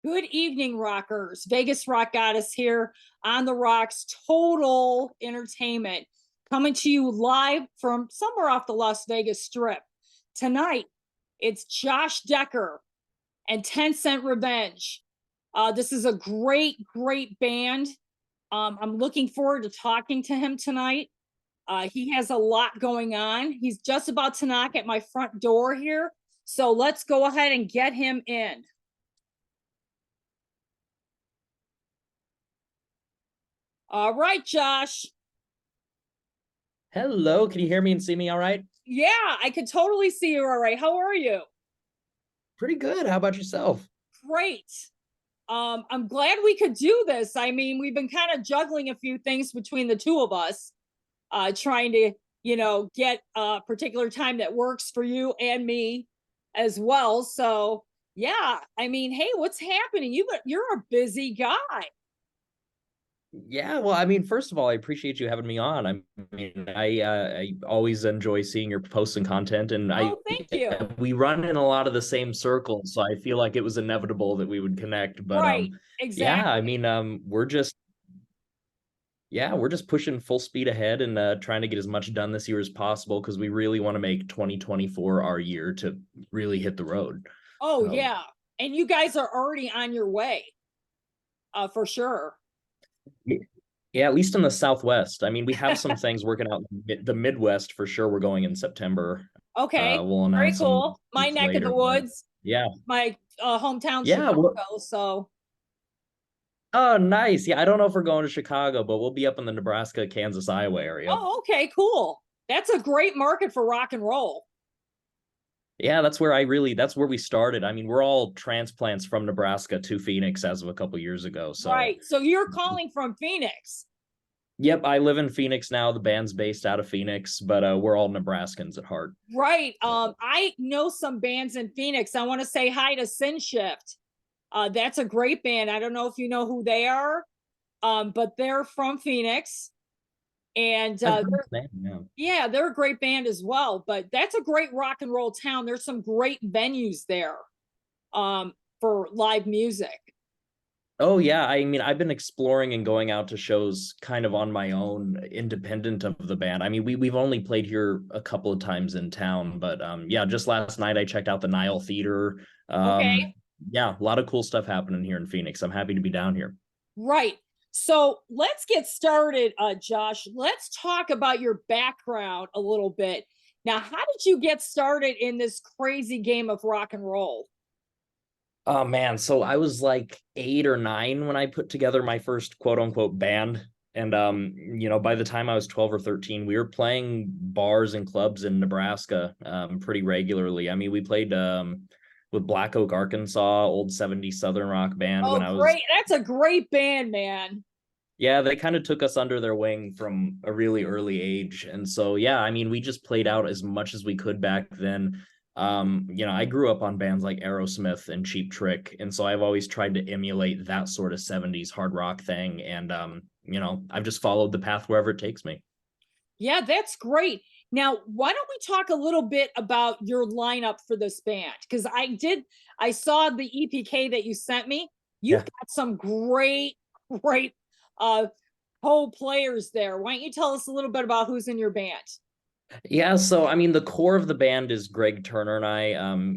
Good evening, rockers. Vegas Rock Goddess here on the Rocks Total Entertainment, coming to you live from somewhere off the Las Vegas Strip. Tonight, it's Josh Decker and 10 Cent Revenge. This is a great, great band. I'm looking forward to talking to him tonight. He has a lot going on. He's just about to knock at my front door here. So let's go ahead and get him in. All right, Josh. Hello, can you hear me and see me all right? Yeah, I could totally see you all right. How are you? Pretty good. How about yourself? Great. I'm glad we could do this. I mean, we've been kind of juggling a few things between the two of us, trying to, get a particular time that works for you and me as well. So, yeah, I mean, hey, what's happening? You're a busy guy. Yeah, well, I mean, first of all, I appreciate you having me on. I always enjoy seeing your posts and content, and I Oh, thank you. we run in a lot of the same circles, so I feel like it was inevitable that we would connect. But Right, yeah, I exactly. mean, we're just pushing full speed ahead and trying to get as much done this year as possible because we really want to make 2024 our year to really hit the road. Oh, So yeah. And you guys are already on your way, for sure. yeah, at least in the Southwest. I mean, we have some things working out in the Midwest for sure. We're going in September. Okay, We'll very announce some cool. My dates neck of the later, but woods, yeah, my hometown, yeah. Chicago. So, Oh, nice. Yeah, I don't know if we're going to Chicago, but we'll be up in the Nebraska, Kansas, Iowa area. oh, okay, cool. That's a great market for rock and roll. Yeah, that's where we started. I mean, we're all transplants from Nebraska to Phoenix as of a couple years ago. So, Right. So you're calling from Phoenix. yep, I live in Phoenix now. The band's based out of Phoenix, but we're all Nebraskans at heart. Right. I know some bands in Phoenix. I want to say hi to Sin Shift. That's a great band. I don't know if you know who they are, but they're from Phoenix. And I've heard the name, yeah. yeah, they're a great band as well. But that's a great rock and roll town. There's some great venues there for live music. Oh yeah, I mean, I've been exploring and going out to shows kind of on my own, independent of the band. I mean, we've only played here a couple of times in town, but yeah, just last night I checked out the Nile Theater. Okay. Yeah, a lot of cool stuff happening here in Phoenix. I'm happy to be down here. Right. So let's get started, Josh. Let's talk about your background a little bit. Now, how did you get started in this crazy game of rock and roll? Oh man, so I was like 8 or 9 when I put together my first quote unquote band. And by the time I was 12 or 13, we were playing bars and clubs in Nebraska pretty regularly. I mean, we played with Black Oak, Arkansas, old 70s Southern rock band when Oh, I was. great. That's a great band, man. Yeah, they kind of took us under their wing from a really early age. And so, yeah, I mean, we just played out as much as we could back then. I grew up on bands like Aerosmith and Cheap Trick. And so I've always tried to emulate that sort of 70s hard rock thing. And, I've just followed the path wherever it takes me. Yeah, that's great. Now, why don't we talk a little bit about your lineup for this band? Because I saw the EPK that you sent me. You've Yeah. got some great, great uh co-players there. Why don't you tell us a little bit about who's in your band? Yeah, so I mean, the core of the band is Greg Turner and I.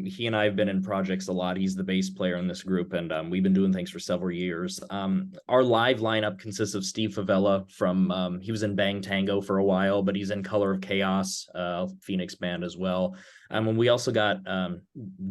He and I have been in projects a lot. He's the bass player in this group, and we've been doing things for several years. Our live lineup consists of Steve Favela from he was in Bang Tango for a while, but he's in Color of Chaos, Phoenix band as well. And we also got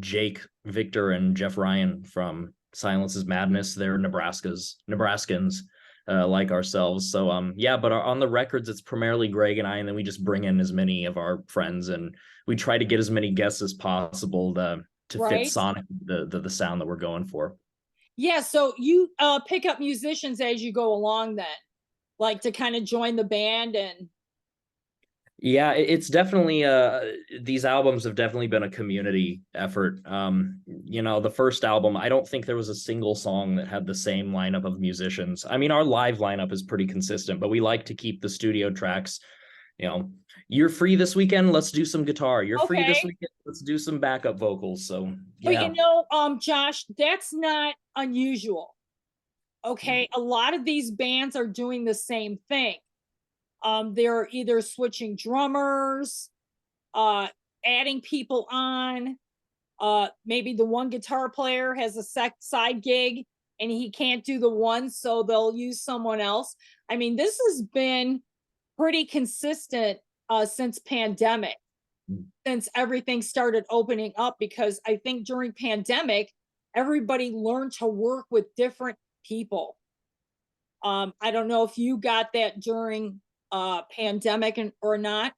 Jake, Victor, and Jeff Ryan from Silence is Madness. They're Nebraskans like ourselves. So yeah, but on the records it's primarily Greg and I, and then we just bring in as many of our friends and we try to get as many guests as possible to fit Right? Sonic the sound that we're going for. Yeah, so you pick up musicians as you go along then, like to kind of join the band and Yeah, it's definitely these albums have definitely been a community effort. The first album, I don't think there was a single song that had the same lineup of musicians. I mean, our live lineup is pretty consistent, but we like to keep the studio tracks, you know, you're free this weekend, let's do some guitar. You're free this Okay. weekend, let's do some backup vocals. So But yeah. Josh, that's not unusual. Okay. A lot of these bands are doing the same thing. They're either switching drummers, adding people on. Maybe the one guitar player has a side gig and he can't do the one, so they'll use someone else. I mean, this has been pretty consistent since pandemic, since everything started opening up, because I think during pandemic, everybody learned to work with different people. I don't know if you got that during pandemic or not.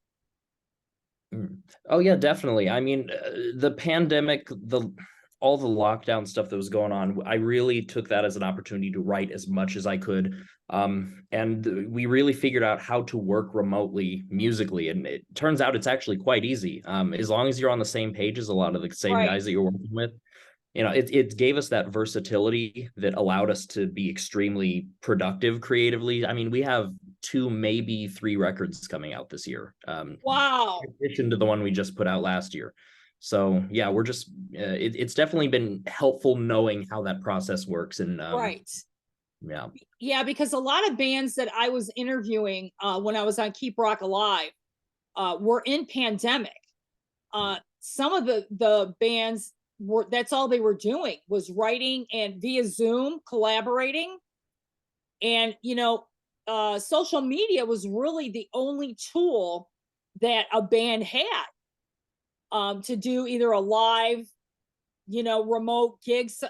Mm. Oh yeah, definitely. I mean, the pandemic, all the lockdown stuff that was going on, I really took that as an opportunity to write as much as I could. And we really figured out how to work remotely musically, and it turns out it's actually quite easy. As long as you're on the same page as a lot of the same Right. guys that you're working with, it gave us that versatility that allowed us to be extremely productive creatively. I mean, we have 2, maybe 3 records coming out this year, Wow. in addition to the one we just put out last year. So yeah, we're just it's definitely been helpful knowing how that process works. And Right. yeah. Yeah, because a lot of bands that I was interviewing when I was on Keep Rock Alive were in pandemic. Some of the bands were, that's all they were doing was writing and via Zoom collaborating. And social media was really the only tool that a band had to do either a live, remote gigs,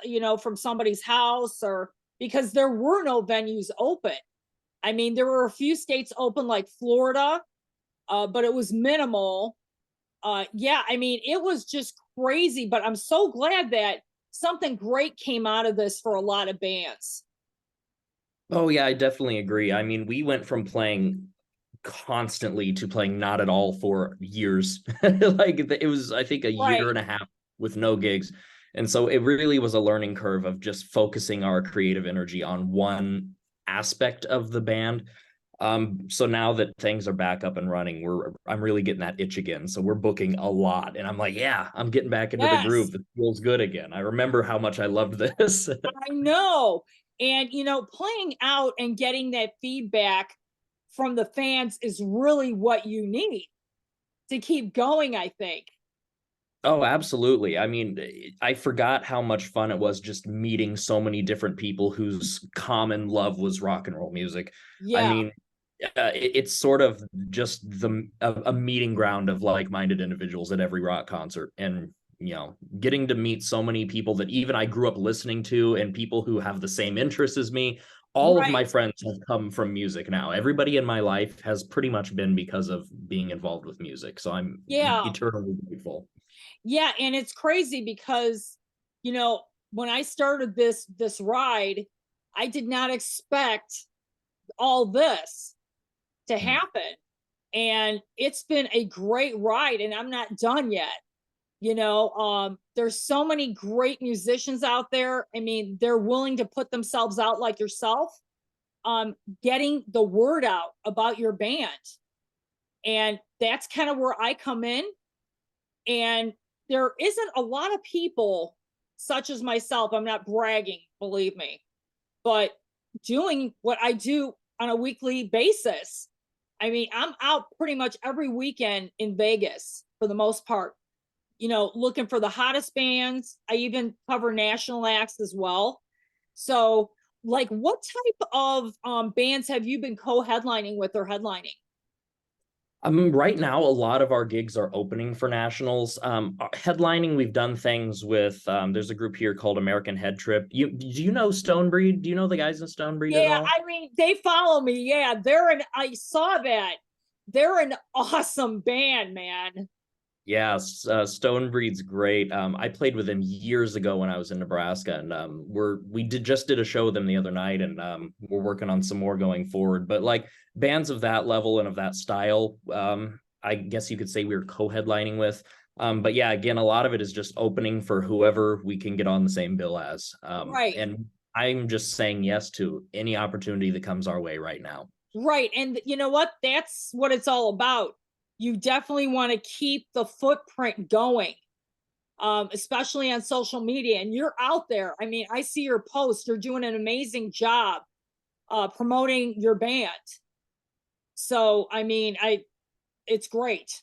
from somebody's house, or because there were no venues open. I mean, there were a few states open like Florida, but it was minimal. Yeah, I mean, it was just crazy, but I'm so glad that something great came out of this for a lot of bands. Oh yeah, I definitely agree. I mean, we went from playing constantly to playing not at all for years. Like it was, I think, a year Right. and a half with no gigs. And so it really was a learning curve of just focusing our creative energy on one aspect of the band. So now that things are back up and running, I'm really getting that itch again. So we're booking a lot. And I'm like, yeah, I'm getting back into the Yes, groove. It feels good again. I remember how much I loved this. I know. And, playing out and getting that feedback from the fans is really what you need to keep going, I think. Oh, absolutely. I mean, I forgot how much fun it was just meeting so many different people whose common love was rock and roll music. I Yeah, mean, it's sort of just a meeting ground of like-minded individuals at every rock concert. And, getting to meet so many people that even I grew up listening to, and people who have the same interests as me. All of my right. friends have come from music now. Everybody in my life has pretty much been because of being involved with music. So I'm Yeah. eternally grateful. Yeah, and it's crazy because, you know, when I started this ride, I did not expect all this to Mm. happen. And it's been a great ride, and I'm not done yet. There's so many great musicians out there. I mean, they're willing to put themselves out like yourself, getting the word out about your band. And that's kind of where I come in. And there isn't a lot of people such as myself, I'm not bragging, believe me, but doing what I do on a weekly basis. I mean, I'm out pretty much every weekend in Vegas for the most part, looking for the hottest bands. I even cover national acts as well. So, like, what type of bands have you been co-headlining with or headlining? Right now, a lot of our gigs are opening for nationals. Headlining, we've done things with. There's a group here called American Head Trip. Do you know Stonebreed? Do you know the guys in Stonebreed at Yeah, all? I mean, they follow me. Yeah, I saw that. They're an awesome band, man. Yes, Stonebreed's great. I played with them years ago when I was in Nebraska, and we just did a show with them the other night, and we're working on some more going forward. But like bands of that level and of that style, I guess you could say we're co-headlining with. But yeah, again, a lot of it is just opening for whoever we can get on the same bill as. Right. And I'm just saying yes to any opportunity that comes our way right now. Right. And you know what? That's what it's all about. you definitely want to keep the footprint going, especially on social media. And you're out there. I mean, I see your posts. You're doing an amazing job promoting your band. So, I mean, it's great.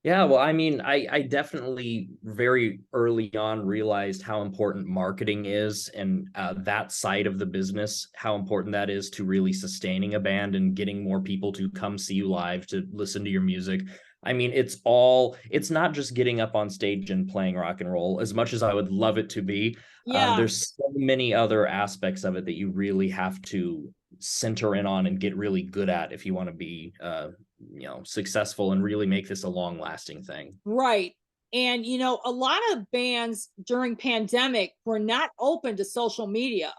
Yeah, well, I mean, I definitely very early on realized how important marketing is, and that side of the business, how important that is to really sustaining a band and getting more people to come see you live, to listen to your music. I mean, it's not just getting up on stage and playing rock and roll, as much as I would love it to be. Yeah, There's so many other aspects of it that you really have to center in on and get really good at if you want to be successful and really make this a long lasting thing. right. And a lot of bands during pandemic were not open to social media,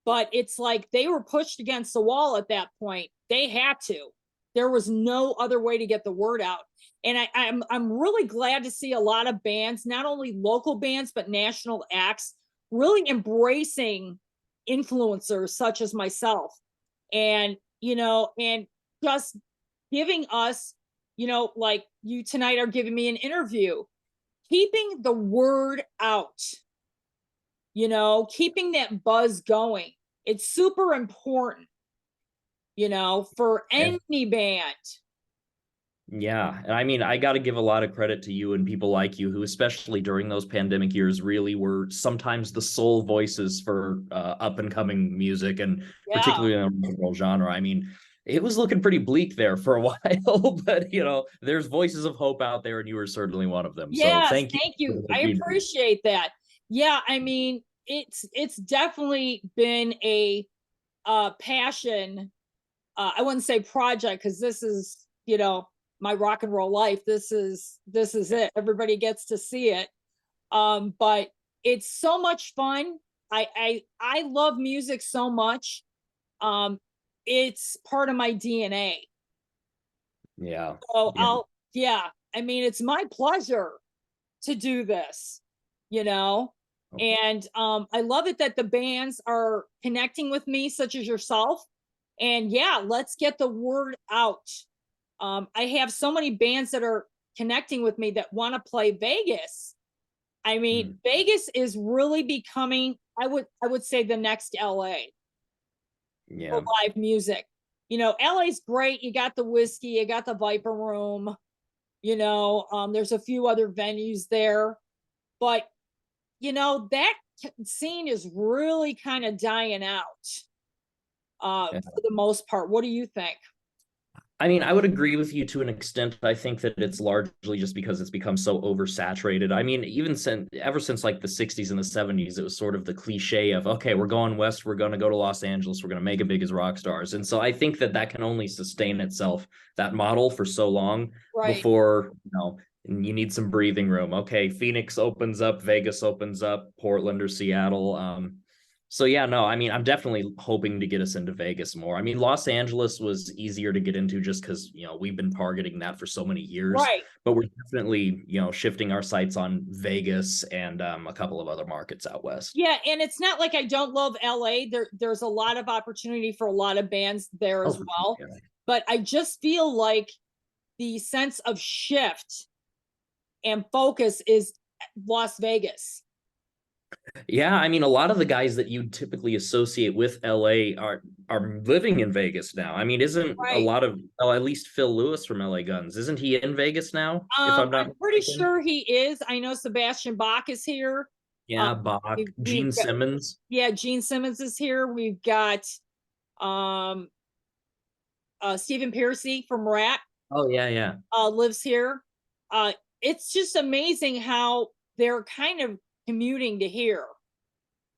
but it's like they were pushed against the wall at that point. They had to. There was no other way to get the word out. And I'm really glad to see a lot of bands, not only local bands but national acts, really embracing influencers such as myself, and and just giving us, like you tonight are giving me an interview, keeping the word out, keeping that buzz going. It's super important, for Yeah. any band. Yeah, and I mean, I got to give a lot of credit to you and people like you who, especially during those pandemic years, really were sometimes the sole voices for up and coming music, and Yeah. particularly in the rock and roll genre. I mean, it was looking pretty bleak there for a while, but there's voices of hope out there, and you were certainly one of them. So Yes, thank you thank for you. what I you do. appreciate that. Yeah, I mean, it's definitely been a passion. I wouldn't say project, because this is, my rock and roll life. This is it. Everybody gets to see it. But it's so much fun. I love music so much. Um, it's part of my DNA. Yeah. So Yeah. yeah, I mean, it's my pleasure to do this, you know? And I love it that the bands are connecting with me, such as yourself. And yeah, let's get the word out. I have so many bands that are connecting with me that want to play Vegas. I mean, Mm. Vegas is really becoming, I would say, the next LA for Yeah. live music. LA's great. You got the whiskey, you got the Viper Room, there's a few other venues there, but that scene is really kind of dying out for the most part. What do you think? I mean, I would agree with you to an extent. I think that it's largely just because it's become so oversaturated. I mean, even ever since like the 60s and the 70s, it was sort of the cliche of, okay, we're going west, we're going to go to Los Angeles, we're going to make it big as rock stars. And so I think that that can only sustain itself, that model, for so long Right. before, you need some breathing room. Okay, Phoenix opens up, Vegas opens up, Portland or Seattle. So yeah, no, I mean, I'm definitely hoping to get us into Vegas more. I mean, Los Angeles was easier to get into just because, we've been targeting that for so many years, Right. but we're definitely, shifting our sights on Vegas and a couple of other markets out west. Yeah, and it's not like I don't love LA. There's a lot of opportunity for a lot of bands there Oh, as for well. sure. But I just feel like the sense of shift and focus is Las Vegas. Yeah, I mean, a lot of the guys that you typically associate with LA are living in Vegas now. I mean, isn't a Right. lot of, well, at least Phil Lewis from LA Guns, isn't he in Vegas now, if I'm not I'm pretty mistaken? sure he is. I know Sebastian Bach is here. Um, Yeah, Bach, we've Gene got, Simmons. yeah, Gene Simmons is here. We've got um Stephen Piercy from Rat Oh yeah, yeah. lives here. Uh it's just amazing how they're kind of commuting to here.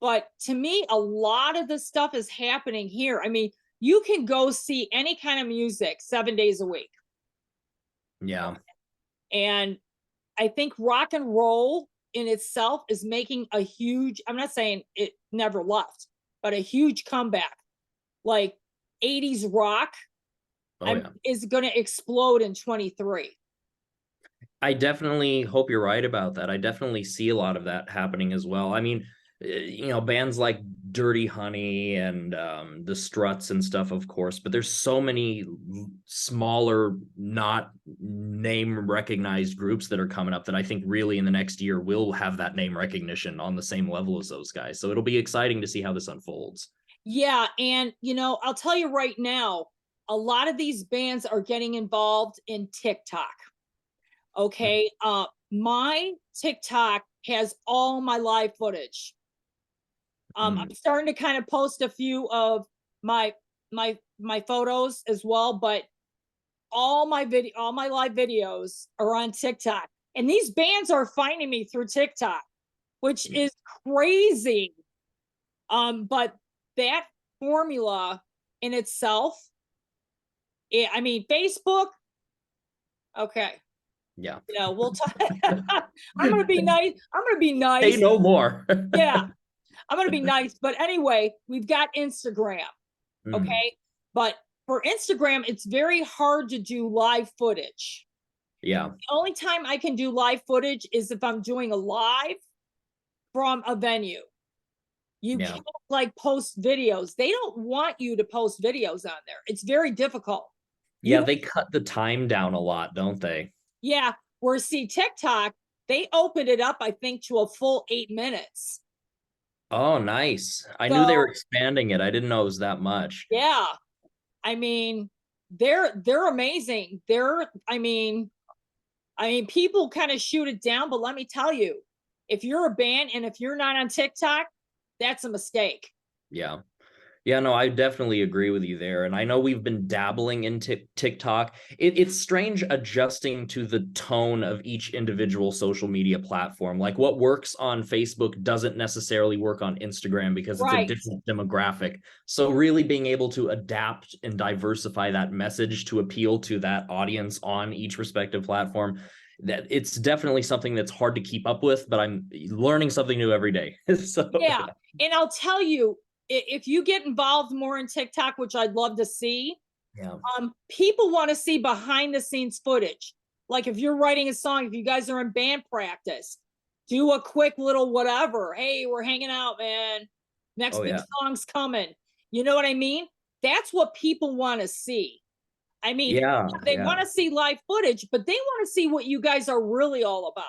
But to me, a lot of the stuff is happening here. I mean, you can go see any kind of music 7 days a week. Yeah. And I think rock and roll in itself is making a huge, I'm not saying it never left, but a huge comeback. Like 80s rock Oh yeah. is going to explode in 23. I definitely hope you're right about that. I definitely see a lot of that happening as well. I mean, you know, bands like Dirty Honey and the Struts and stuff, of course, but there's so many smaller, not name recognized groups that are coming up that I think really in the next year will have that name recognition on the same level as those guys. So it'll be exciting to see how this unfolds. Yeah, and I'll tell you right now, a lot of these bands are getting involved in TikTok. Okay. My TikTok has all my live footage. I'm starting to kind of post a few of my photos as well, but all my live videos are on TikTok. And these bands are finding me through TikTok, which is crazy. But that formula in itself, I mean, Facebook, okay. Yeah. We'll talk. I'm gonna be nice. I'm gonna be nice. Say no more. Yeah, I'm gonna be nice. But anyway, we've got Instagram. Okay. But for Instagram, it's very hard to do live footage. Yeah. The only time I can do live footage is if I'm doing a live from a venue. You Yeah. can't like post videos. They don't want you to post videos on there. It's very difficult. Yeah, they cut the time down a lot, don't they? Yeah. Where see TikTok, they opened it up, I think, to a full 8 minutes. Oh, nice. I knew they were expanding it. I didn't know it was that much. Yeah. I mean, they're amazing. I mean, people kind of shoot it down, but let me tell you, if you're a band and if you're not on TikTok, that's a mistake. Yeah. Yeah, no, I definitely agree with you there. And I know we've been dabbling into TikTok. It's strange adjusting to the tone of each individual social media platform. Like what works on Facebook doesn't necessarily work on Instagram because it's a different demographic. So really being able to adapt and diversify that message to appeal to that audience on each respective platform, that it's definitely something that's hard to keep up with, but I'm learning something new every day. So yeah. And I'll tell you, if you get involved more in TikTok, which I'd love to see, yeah. People want to see behind the scenes footage. Like if you're writing a song, if you guys are in band practice, do a quick little whatever. Hey, we're hanging out, man. Next big song's coming. You know what I mean? That's what people want to see. I mean, they want to see live footage, but they want to see what you guys are really all about.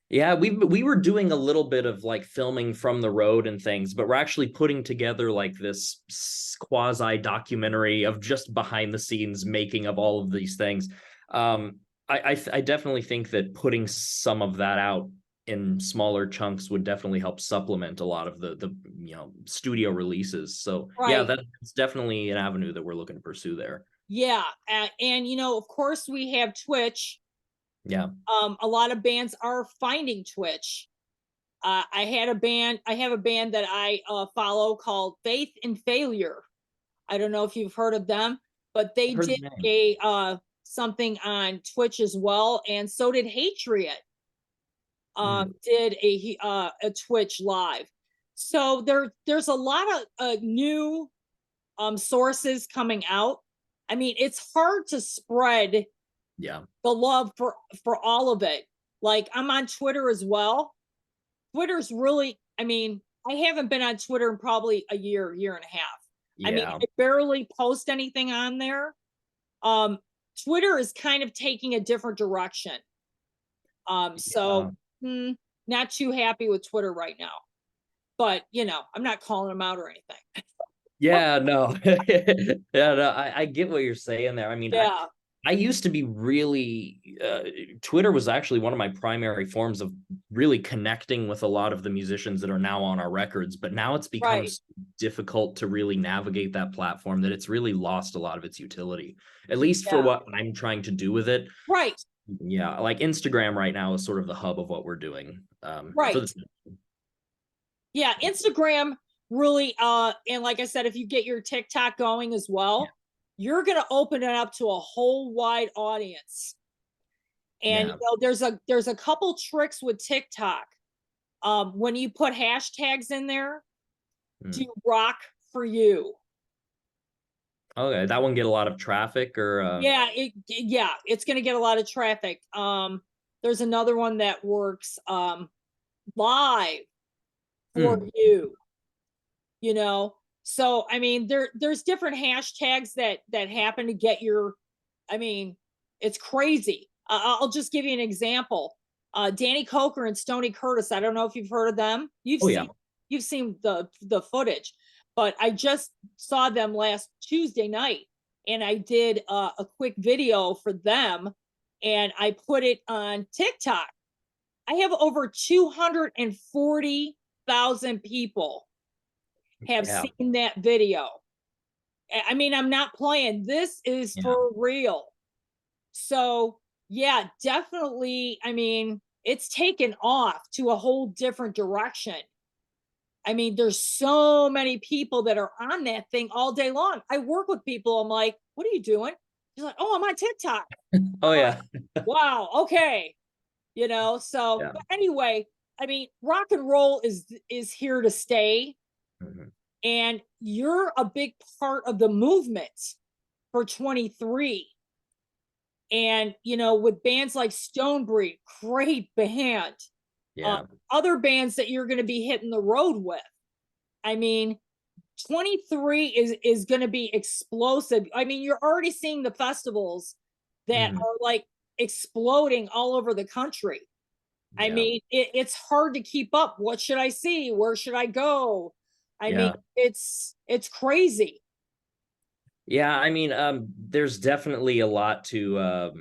Yeah, we were doing a little bit of like filming from the road and things, but we're actually putting together like this quasi documentary of just behind the scenes making of all of these things. I definitely think that putting some of that out in smaller chunks would definitely help supplement a lot of the studio releases. So yeah, that's definitely an avenue that we're looking to pursue there. Yeah, and of course we have Twitch. Yeah. A lot of bands are finding Twitch. I have a band that I follow called Faith and Failure. I don't know if you've heard of them, but they did a something on Twitch as well, and so did Hatriot. Did a Twitch live. So there's a lot of new sources coming out. I mean, it's hard to spread the love for all of it. Like I'm on Twitter as well. Twitter's really, I mean, I haven't been on Twitter in probably a year and a half. I mean, I barely post anything on there. Twitter is kind of taking a different direction. Not too happy with Twitter right now. But I'm not calling them out or anything. Yeah, no. Yeah, no, I get what you're saying there. I mean, I used to be really Twitter was actually one of my primary forms of really connecting with a lot of the musicians that are now on our records, but now it's become so difficult to really navigate that platform that it's really lost a lot of its utility, at least for what I'm trying to do with it. Right. Yeah, like Instagram right now is sort of the hub of what we're doing. Yeah, Instagram really and like I said, if you get your TikTok going as well, you're going to open it up to a whole wide audience. And there's a couple tricks with TikTok. When you put hashtags in there, do rock for you. Okay, that one get a lot of traffic or it's going to get a lot of traffic. There's another one that works live for you, you know? So, I mean, there's different hashtags that happen to get your, I mean, it's crazy. I'll just give you an example. Danny Coker and Stoney Curtis. I don't know if you've heard of them. Oh yeah. You've seen the footage, but I just saw them last Tuesday night, and I did a quick video for them, and I put it on TikTok. I have over 240,000 people have Yeah. seen that video. I mean, I'm not playing. This is Yeah. for real. So, yeah, definitely. I mean, it's taken off to a whole different direction. I mean, there's so many people that are on that thing all day long. I work with people. I'm like, what are you doing? He's like, oh, I'm on TikTok. Oh I'm yeah. like, wow. Okay. You know, so Yeah. but anyway, I mean, rock and roll is here to stay. Mhm. And you're a big part of the movement for 23. And, you know, with bands like Stonebreed, great band. Yeah. Other bands that you're going to be hitting the road with. I mean, 23 is going to be explosive. I mean, you're already seeing the festivals that Mhm. are like exploding all over the country. I Yeah. mean, it's hard to keep up. What should I see? Where should I go? I mean, Yeah. it's crazy. Yeah, I mean, there's definitely a lot to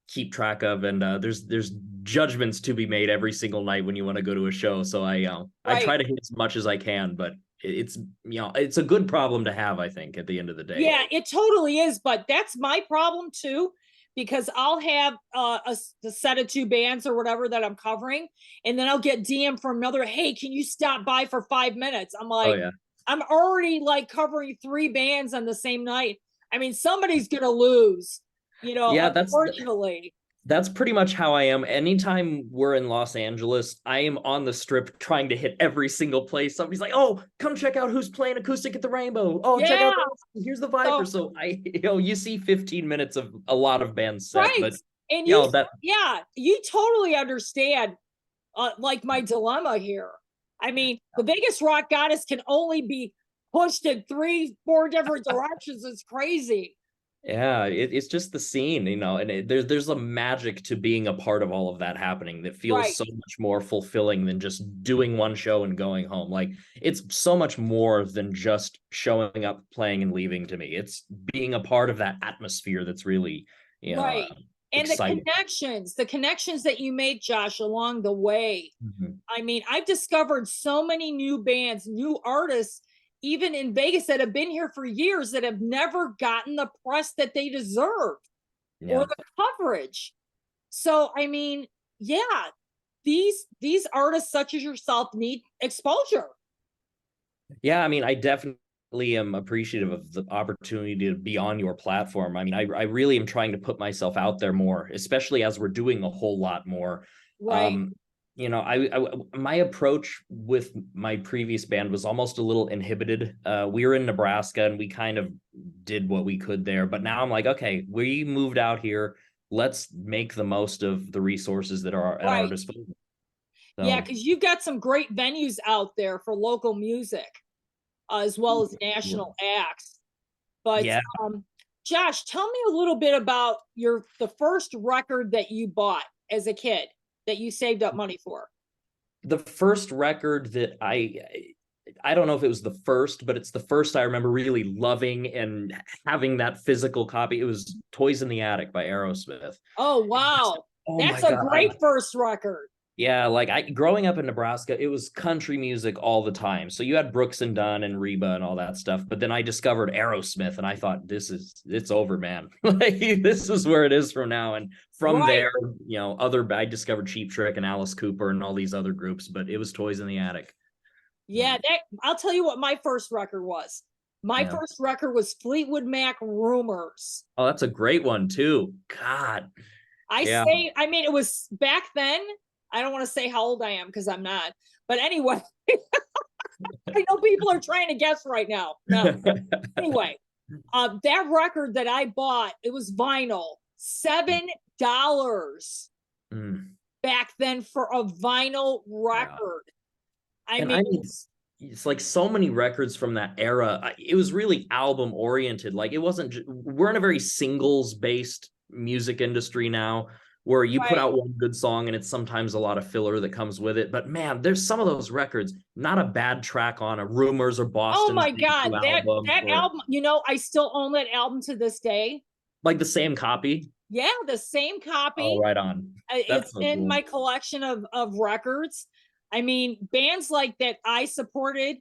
keep track of, and there's judgments to be made every single night when you want to go to a show. So I Right. try to hit as much as I can, but it's it's a good problem to have, I think, at the end of the day. Yeah, it totally is. But that's my problem too, because I'll have a set of two bands or whatever that I'm covering, and then I'll get DM from another. Hey, can you stop by for 5 minutes? I'm Oh like, yeah. I'm already like covering three bands on the same night. I mean, somebody's gonna lose, you know, Yeah, unfortunately. that's pretty much how I am. Anytime we're in Los Angeles, I am on the strip trying to hit every single place. Somebody's like, "Oh, come check out who's playing acoustic at the Rainbow. Oh, check Yeah. out here's the Viper." So So you see 15 minutes of a lot of bands set, right. but And you know that yeah, you totally understand like my dilemma here. I mean, the Vegas Rock Goddess can only be pushed in 3, 4 different directions. It's crazy. yeah, it's just the scene, and there's a magic to being a part of all of that happening that feels Right. so much more fulfilling than just doing one show and going home. Like it's so much more than just showing up, playing, and leaving to me. It's being a part of that atmosphere that's really, Right. And exciting. the connections that you make, Josh, along the way. Mhm. I mean, I've discovered so many new bands, new artists, even in Vegas that have been here for years that have never gotten the press that they deserve or Yeah. the coverage. So, I mean, yeah, these artists such as yourself need exposure. Yeah, I mean, I definitely am appreciative of the opportunity to be on your platform. I mean, I really am trying to put myself out there more, especially as we're doing a whole lot more. Right. Um, my approach with my previous band was almost a little inhibited. We were in Nebraska and we kind of did what we could there, but now I'm like, okay, we moved out here. Let's make the most of the resources that are at our Right. disposal. Yeah, So, because you've got some great venues out there for local music, as well as national acts. But yeah, Josh, tell me a little bit about the first record that you bought as a kid that you saved up money for. the first record that I don't know if it was the first, but it's the first I remember really loving and having that physical copy. It was Toys in the Attic by Aerosmith. Oh wow. Oh my That's a God. great first record. Yeah, like I growing up in Nebraska, it was country music all the time. So you had Brooks and Dunn and Reba and all that stuff. But then I discovered Aerosmith and I thought, it's over, man. Like this is where it is from now. And from Right. there, I discovered Cheap Trick and Alice Cooper and all these other groups, but it was Toys in the Attic. Yeah, that I'll tell you what my first record was. My Yeah. first record was Fleetwood Mac Rumors. Oh, that's a great one too. God. Yeah. I mean, it was back then. I don't want to say how old I am because I'm not. But anyway, I know people are trying to guess right now. No. Anyway, that record that I bought, it was vinyl, $7 Mm, back then for a vinyl record. I And mean, I mean, it's like so many records from that era. It was really album oriented. Like it wasn't. We're in a very singles based music industry now, where you put right. out one good song and it's sometimes a lot of filler that comes with it. But man, there's some of those records. Not a bad track on a Rumors or Oh Boston's my debut God, that album, that or album, I still own that album to this day. like the same copy. Yeah, the same Oh, copy. right on. That's It's so in cool. my collection of records. I mean, bands like that I supported,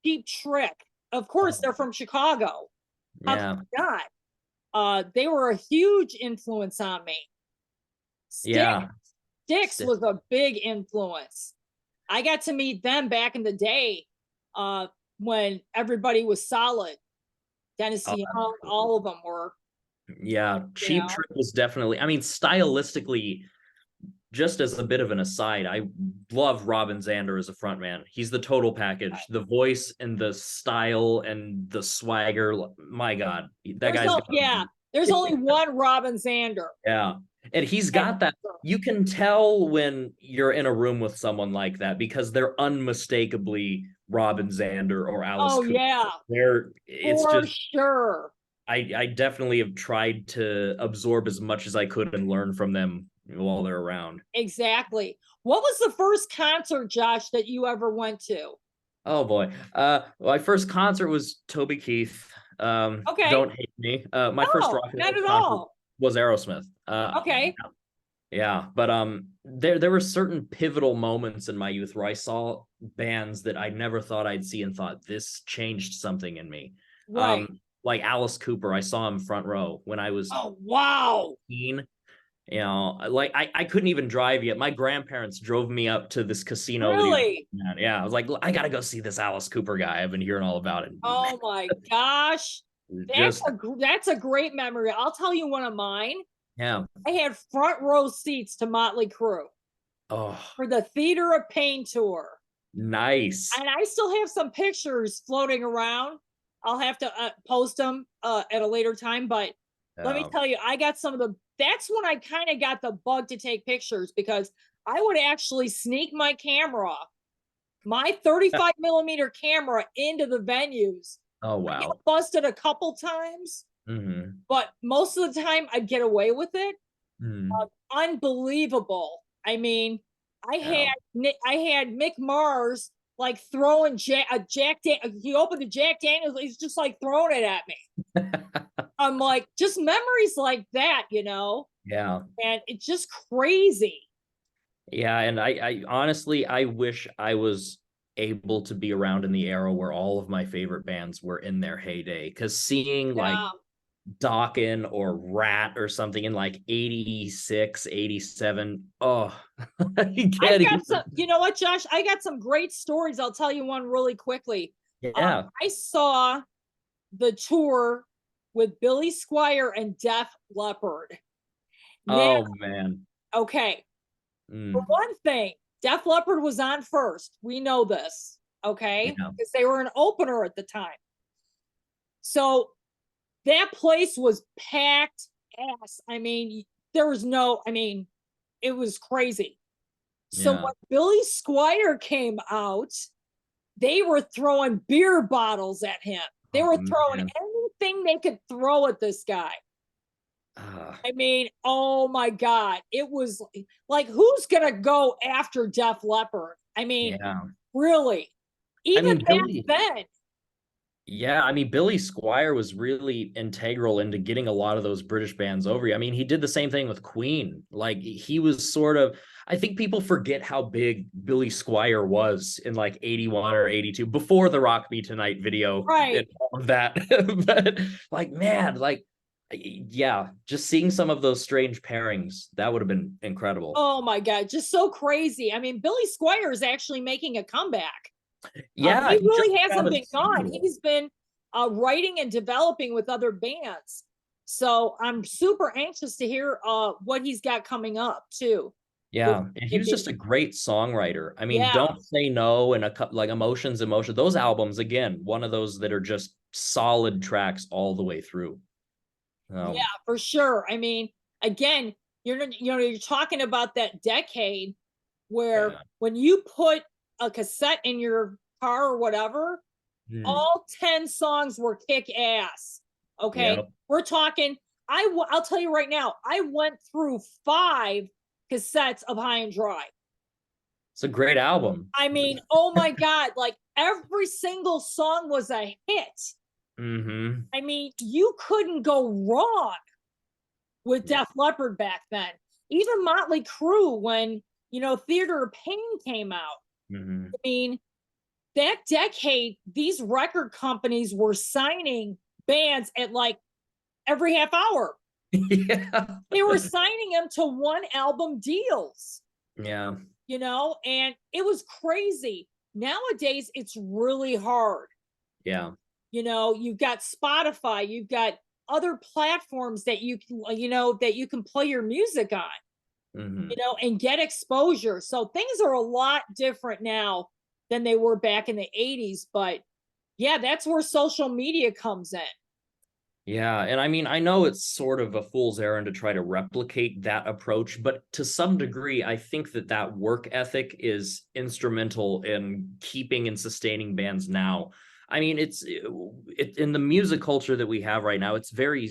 Cheap Trick. Of course, Oh, they're from Chicago. How could yeah, you not? They were a huge influence on me. Styx, yeah. Styx was a big influence. I got to meet them back in the day, uh, when everybody was solid. Dennis Oh, Young, all of them were, yeah. you Cheap know. Trick was definitely. I mean, stylistically, just as a bit of an aside, I love Robin Zander as a frontman. He's the total package, the voice and the style and the swagger. My God, that There's guy's no, got. yeah, there's only one Robin Zander. Yeah, and he's And got that. You can tell when you're in a room with someone like that because they're unmistakably Robin Zander or Alice oh Cooper. yeah, It's for just sure. I definitely have tried to absorb as much as I could and learn from them while they're around. Exactly. What was the first concert, Josh, that you ever went to? Oh boy. My first concert was Toby Keith. Okay. Don't hate me. My first No, rock and not roll at concert all. was Aerosmith. Okay. Yeah, but there were certain pivotal moments in my youth where I saw bands that I never thought I'd see and thought this changed something in me. Right. Like Alice Cooper, I saw him front row when I was Oh, wow. 18. Like I couldn't even drive yet. My grandparents drove me up to this casino that he was Really? at. Yeah, I was like, I gotta go see this Alice Cooper guy. I've been hearing all about it. Man, Oh my gosh. just That's a great memory. I'll tell you one of mine. yeah. I had front row seats to Motley Crue Oh, for the Theater of Pain tour. nice. And I still have some pictures floating around. I'll have to post them at a later time, but let me Yeah. tell you, I got some of the, that's when I kind of got the bug to take pictures, because I would actually sneak my camera, my 35 millimeter camera, into the venues. Oh I wow. got busted a couple times, Hmm. but most of the time I'd get away with it. Hmm. Unbelievable. I mean, Yeah. I had Mick Mars like throwing he opened the Jack Daniels, he's just like throwing it at me. I'm like, just memories like that. Yeah. And it's just crazy. Yeah. And I honestly, I wish I was able to be around in the era where all of my favorite bands were in their heyday. Because seeing like Yeah. Dokken or Rat or something in like 86, 87. Oh, I I can't even. got some, you know what, Josh? I got some great stories. I'll tell you one really quickly. Yeah. I saw the tour with Billy Squier and Def Leppard. Now, Oh man. okay, for Mm, one thing, Def Leppard was on first. We know this, okay? yeah. Because they were an opener at the time. So that place was packed ass. I mean, there was no, I mean, it was crazy. So Yeah. when Billy Squier came out, they were throwing beer bottles at him. They Oh were throwing man. anything they could throw at this guy. Ah, I mean, oh my God. It was like, who's going to go after Def Leppard? I mean, yeah. really? I Even mean, back then. Yeah, I mean, Billy Squier was really integral into getting a lot of those British bands over here. I mean, he did the same thing with Queen. Like he was sort of, I think people forget how big Billy Squier was in like 81 or 82 before the Rock Me Tonight video and Right. all of that. But like, man, like, yeah, just seeing some of those strange pairings, that would have been incredible. Oh my God. Just so crazy. I mean, Billy Squier is actually making a comeback. Yeah, He he just really put out hasn't a been gone. single. He's been writing and developing with other bands. So I'm super anxious to hear what he's got coming up too. With, Yeah, and he was just a great songwriter. I mean, yeah, Don't Say No and a couple like Emotion. Those albums, again, one of those that are just solid tracks all the way through. yeah, Um, for sure. I mean, again, you're talking about that decade where yeah, when you put a cassette in your car or whatever, Hmm. all 10 songs were kick ass. Okay. Yep. We're talking, I'll tell you right now, I went through 5 cassettes of High and Dry. It's a great album. I mean, oh my God, like every single song was a hit. Mm-hmm. I mean, you couldn't go wrong with Yeah. Def Leppard back then. Even Motley Crue, when, Theater of Pain came out. Mm-hmm. I mean, that decade, these record companies were signing bands at like every half hour. Yeah. They were signing them to 1 album deals, Yeah. and it was crazy. Nowadays, it's really hard. Yeah. You've got Spotify, you've got other platforms that you can play your music on, Mm-hmm. and get exposure. So things are a lot different now than they were back in the 80s. But yeah, that's where social media comes in. Yeah, and I mean, I know it's sort of a fool's errand to try to replicate that approach, but to some degree, I think that work ethic is instrumental in keeping and sustaining bands now. I mean, it's in the music culture that we have right now, it's very,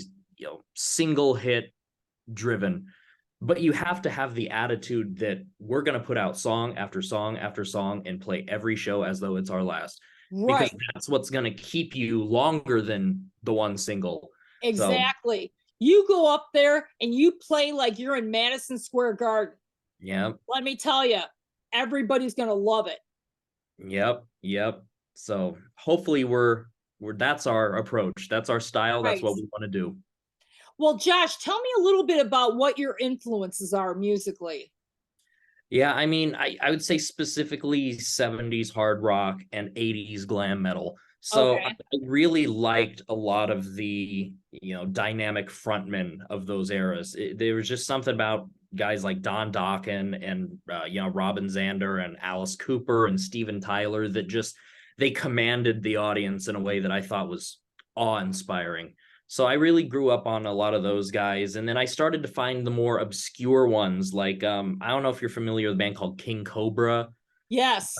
single hit driven, but you have to have the attitude that we're going to put out song after song after song and play every show as though it's our last. Because Right. that's what's going to keep you longer than the one single. So, Exactly. You go up there and you play like you're in Madison Square Garden. yeah, Let me tell you, everybody's going to love it. yep. So hopefully we're that's our approach. That's our style. That's Right. what we want to do. Well, Josh, tell me a little bit about what your influences are musically. Yeah, I mean, I would say specifically 70s hard rock and 80s glam metal. So Okay. I really liked a lot of the, dynamic frontmen of those eras. There was just something about guys like Don Dokken and, Robin Zander and Alice Cooper and Steven Tyler that just, they commanded the audience in a way that I thought was awe-inspiring. So I really grew up on a lot of those guys. And then I started to find the more obscure ones. Like, I don't know if you're familiar with a band called King Cobra. Yes.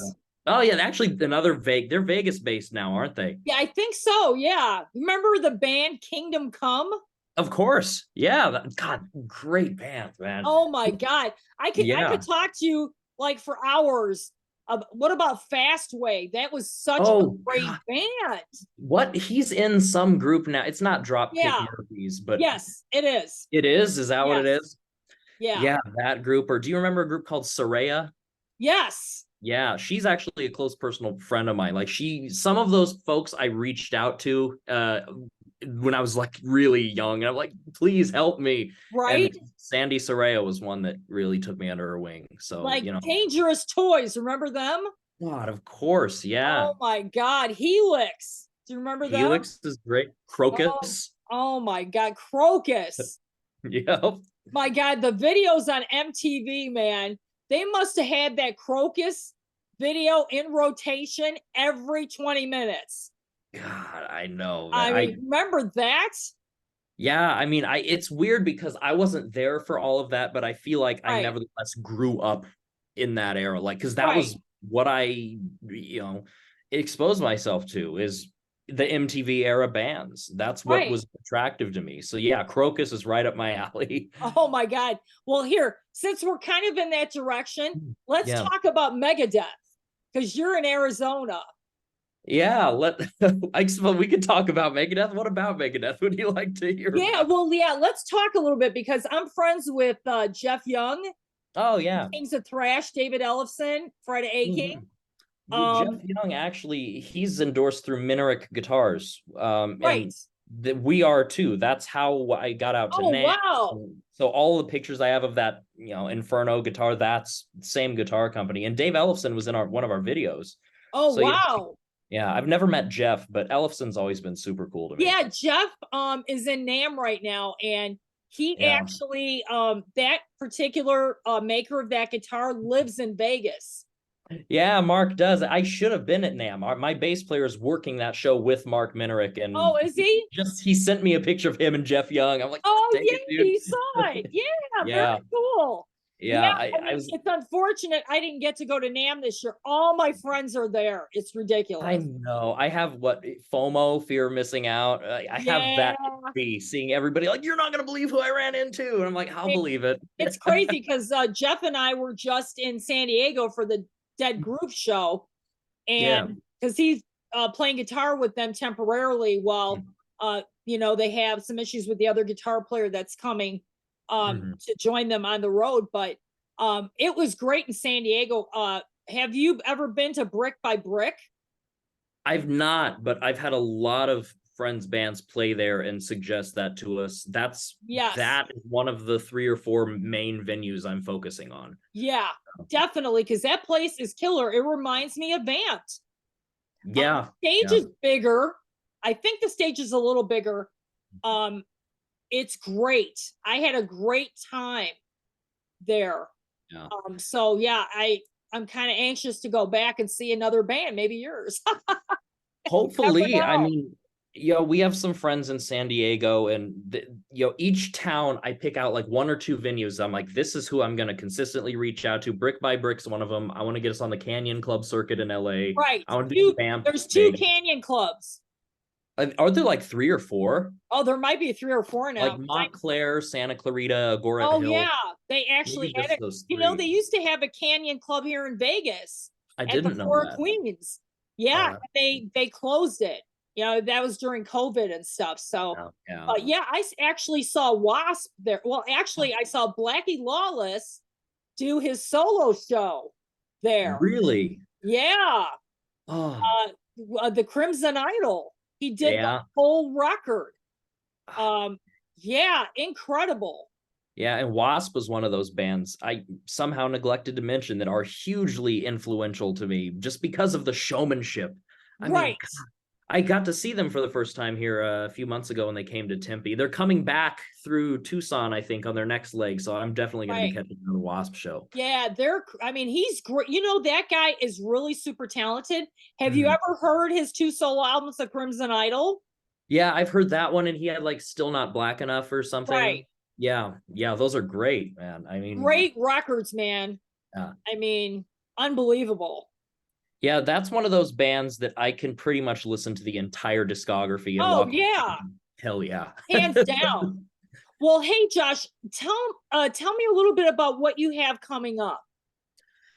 Oh yeah, actually another they're Vegas based now, aren't they? Yeah, I think so. Yeah. Remember the band Kingdom Come? Of course. Yeah. God, great band, man. Oh my God. I could talk to you like for hours. What about Fastway? That was such a great God. band. What? He's in some group now. It's not Dropkick Murphys, but yes, it is. It is? Is that what it is? Yeah. Yeah, that group. Or do you remember a group called Soraya? Yes. Yeah, she's actually a close personal friend of mine. Like some of those folks I reached out to when I was like really young. And I'm like, please help me. Right. And Sandy Soraya was one that really took me under her wing. So, like Dangerous Toys, remember them? God, of course. Yeah. Oh my God. Helix. Do you remember them? Helix is great. Crocus. Oh my God. Crocus. Yep. My God, the videos on MTV, man, they must have had that Crocus video in rotation every 20 minutes. God, I know. I mean, remember that? Yeah, I mean, it's weird because I wasn't there for all of that, but I feel like I nevertheless grew up in that era. Like, because that was what I, exposed myself to is the MTV era bands. That's what was attractive to me. So yeah, Crocus is right up my alley. Oh my God. Well, here, since we're kind of in that direction, let's talk about Megadeth because you're in Arizona. Yeah, I suppose we could talk about Megadeth. What about Megadeth? Would you like to hear? Yeah, well, yeah, let's talk a little bit because I'm friends with Jeff Young. Oh yeah, Kings of Thrash, David Ellefson, Fred Aching. Jeff Young actually, he's endorsed through Minarek Guitars. Right. And we are too. That's how I got out to NAMM. Wow. So all the pictures I have of that, Inferno guitar, that's the same guitar company. And Dave Ellefson was in one of our videos. Oh, so, wow. Yeah, I've never met Jeff, but Ellefson's always been super cool to me. Yeah, Jeff is in NAMM right now, and he actually that particular maker of that guitar lives in Vegas. Yeah, Mark does. I should have been at NAMM. My bass player is working that show with Mark Minarek, and is he? He sent me a picture of him and Jeff Young. I'm like, oh yeah, he saw it. Yeah, very cool. Yeah, I I mean, was it's unfortunate I didn't get to go to NAMM this year. All my friends are there. It's I ridiculous. know. I have what FOMO, fear of missing out. I have Yeah, that be seeing everybody like, you're not gonna believe who I ran into. And I'm like, I'll believe it. it's crazy because Jeff and I were just in San Diego for the Dead Groove show, Yeah. and because he's playing guitar with them temporarily while they have some issues with the other guitar player that's coming Mhm. to join them on the road. But it was great in San Diego. Have you ever been to Brick by Brick? I've not, but I've had a lot of friends' bands play there and suggest that to us. Yes. That is one of the 3 or 4 main venues I'm focusing on. Yeah, definitely. Because that place is killer. It reminds me of Vant. Yeah. Stage Yeah. is bigger. I think the stage is a little bigger. It's great. I had a great time there. Yeah. So yeah, I'm kind of anxious to go back and see another band, maybe yours. Hopefully, I know. mean, we have some friends in San Diego, and each town I pick out like 1 or 2 venues. I'm like, this is who I'm going to consistently reach out to. Brick by Brick's one of them. I want to get us on the Canyon Club circuit in LA. Right. I want to do Vamp. There's 2 Canyon clubs. Are there like 3 or 4? Oh, there might be 3 or 4 Like now. Montclair, Santa Clarita, Agora Oh Hill. yeah, they actually Maybe just added. those You know, 3. they used to have a Canyon Club here in Vegas I at the didn't know Four that. Queens. Yeah, Oh, they closed it. You know, that was during COVID and stuff. So, yeah. but yeah, actually saw Wasp there. Well, actually, I saw Blackie Lawless do his solo show there. Really? Yeah, Oh, the Crimson Idol. He did the yeah. whole record. Yeah, incredible. Yeah, and Wasp was one of those bands I somehow neglected to mention that are hugely influential to me just because of the showmanship. I mean, Right. I got to see them for the first time here a few months ago when they came to Tempe. They're coming back through Tucson, I think, on their next leg. So I'm definitely going to be catching the Wasp show. Yeah, I mean, he's great. You know, that guy is really super talented. Have you ever heard his 2 solo albums, The Crimson Idol? Yeah, I've heard that one, and he had like Still Not Black Enough or something. Right. Yeah, those are great, man. I mean, great records, man. Yeah. I mean, unbelievable. Yeah, that's one of those bands that I can pretty much listen to the entire discography and Oh walk. yeah, Hell yeah, hands down. Well, hey Josh, tell me a little bit about what you have coming up.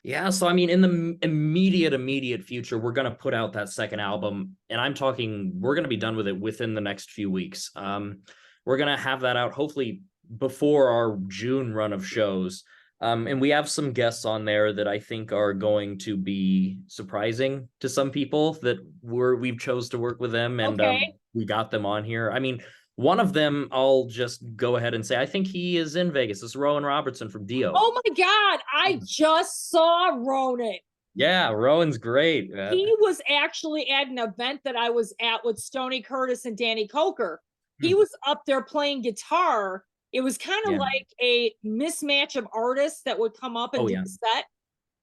Yeah, so I mean, in the immediate future, we're gonna put out that second album, and I'm talking we're gonna be done with it within the next few weeks. We're gonna have that out hopefully before our June run of shows. And we have some guests on there that I think are going to be surprising to some people that we've chose to work with them, and Okay. we got them on here. I mean, one of them, I'll just go ahead and say, I think he is in Vegas. It's Rowan Robertson from Dio. Oh my God, I just saw Ronan. Yeah, Rowan's great, man. He was actually at an event that I was at with Stoney Curtis and Danny Coker. He was up there playing guitar. It was kind of like a mismatch of artists that would come up and do a set.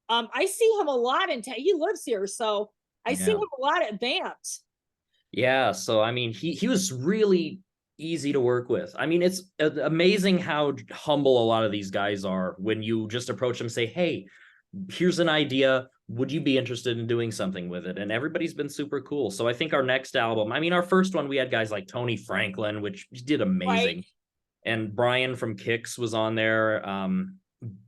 I see him a lot he lives here, so I see him a lot at Vamps. Yeah, so I mean, he was really easy to work with. I mean, it's amazing how humble a lot of these guys are when you just approach them and say, hey, here's an idea. Would you be interested in doing something with it? And everybody's been super cool. So I think our next album, I mean, our first one, we had guys like Tony Franklin, which did amazing. Right. And Brian from Kix was on there.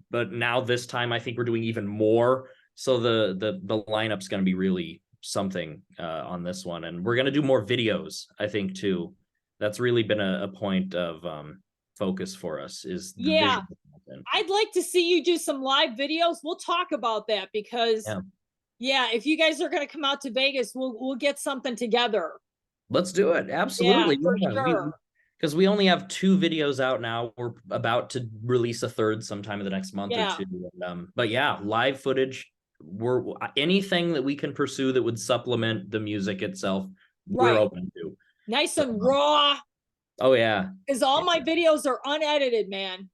But now this time, I think we're doing even more. So the lineup's going to be really something on this one. And we're going to do more videos, I think, too. That's really been a point of focus for us is the I'd like to see you do some live videos. We'll talk about that because if you guys are going to come out to Vegas, we'll get something together. Let's do it. Absolutely. Yeah, for sure. Because we only have 2 videos out now. We're about to release a third sometime in the next month or 2. But yeah, live footage. We're anything that we can pursue that would supplement the music itself. We're open to. Nice and raw. Oh yeah. Because all my videos are unedited, man.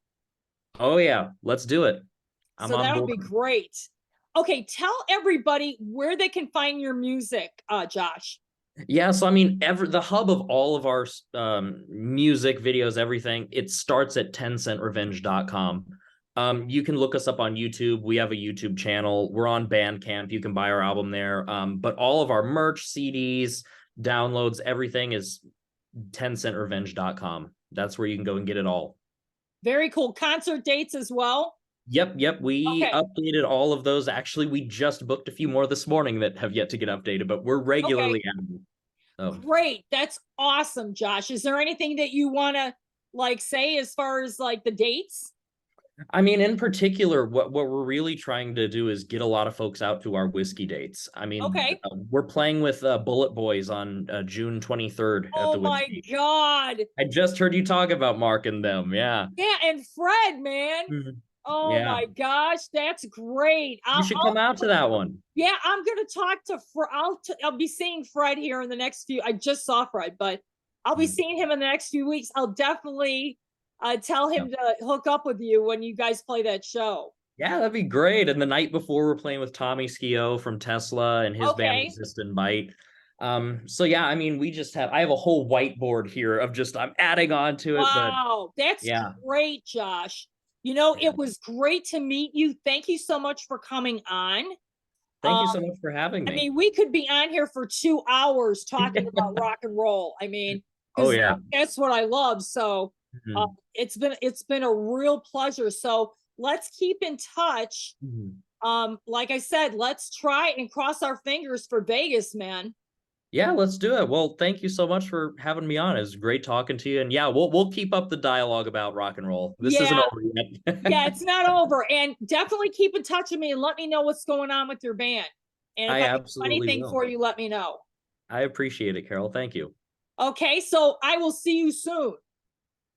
Oh yeah. Let's do it. So that'll be great. Okay, tell everybody where they can find your music, Josh. Yeah, so I mean, the hub of all of our music, videos, everything, it starts at 10centrevenge.com. You can look us up on YouTube. We have a YouTube channel. We're on Bandcamp. You can buy our album there. But all of our merch, CDs, downloads, everything is 10centrevenge.com. That's where you can go and get it all. Very cool. Concert dates as well. Yep. We Okay. updated all of those. Actually, we just booked a few more this morning that have yet to get updated, but we're regularly adding. Great. That's awesome, Josh. Is there anything that you want to like say as far as like the dates? I mean, in particular, what we're really trying to do is get a lot of folks out to our whiskey dates. I mean, Okay. we're playing with Bullet Boys on June 23rd at Oh the my whiskey. God. I just heard you talk about Mark and them. Yeah. Yeah, and Fred, man. Oh Yeah. my gosh, that's great. You should come out to that one. Yeah, I'm gonna talk to Fred. I'll be seeing Fred here in the next few. I just saw Fred, but I'll be seeing him in the next few weeks. I'll definitely tell him to hook up with you when you guys play that show. Yeah, that'd be great. And the night before, we're playing with Tommy Skio from Tesla and his band Exist and Bite. So yeah, I mean, I have a whole whiteboard here of just I'm adding on to it. Wow, that's great, Josh. You know, it was great to meet you. Thank you so much for coming on. Thank you so much for having me. I mean, we could be on here for 2 hours talking about rock and roll. I mean, that's what I love. So it's been a real pleasure. So let's keep in touch. Like I said, let's try and cross our fingers for Vegas, man. Yeah, let's do it. Well, thank you so much for having me on. It was great talking to you. And yeah, we'll keep up the dialogue about rock and roll. This isn't over yet. Yeah, it's not over. And definitely keep in touch with me and let me know what's going on with your band. And if I absolutely have anything will. for you, let me know. I appreciate it, Carol. Thank you. Okay, so I will see you soon.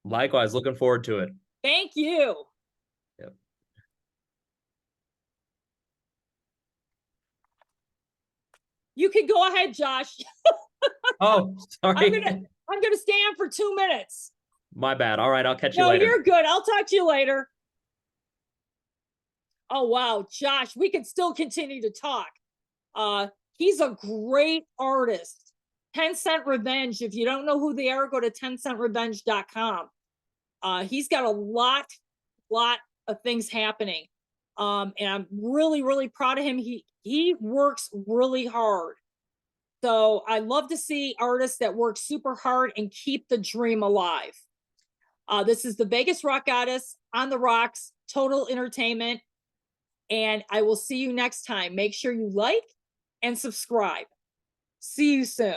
Likewise, looking forward to it. Thank you. Yep. You can go ahead, Josh. Oh, sorry. I'm gonna stay on for 2 minutes. My bad. All right, I'll catch you later. No, you're good. I'll talk to you later. Oh wow, Josh, we can still continue to talk. He's a great artist. 10 Cent Revenge. If you don't know who they are, go to 10centrevenge.com. He's got a lot of things happening. And I'm really, really proud of him. He works really hard. So I love to see artists that work super hard and keep the dream alive. This is the Vegas Rock Goddess on the Rocks, Total Entertainment. And I will see you next time. Make sure you like and subscribe. See you soon.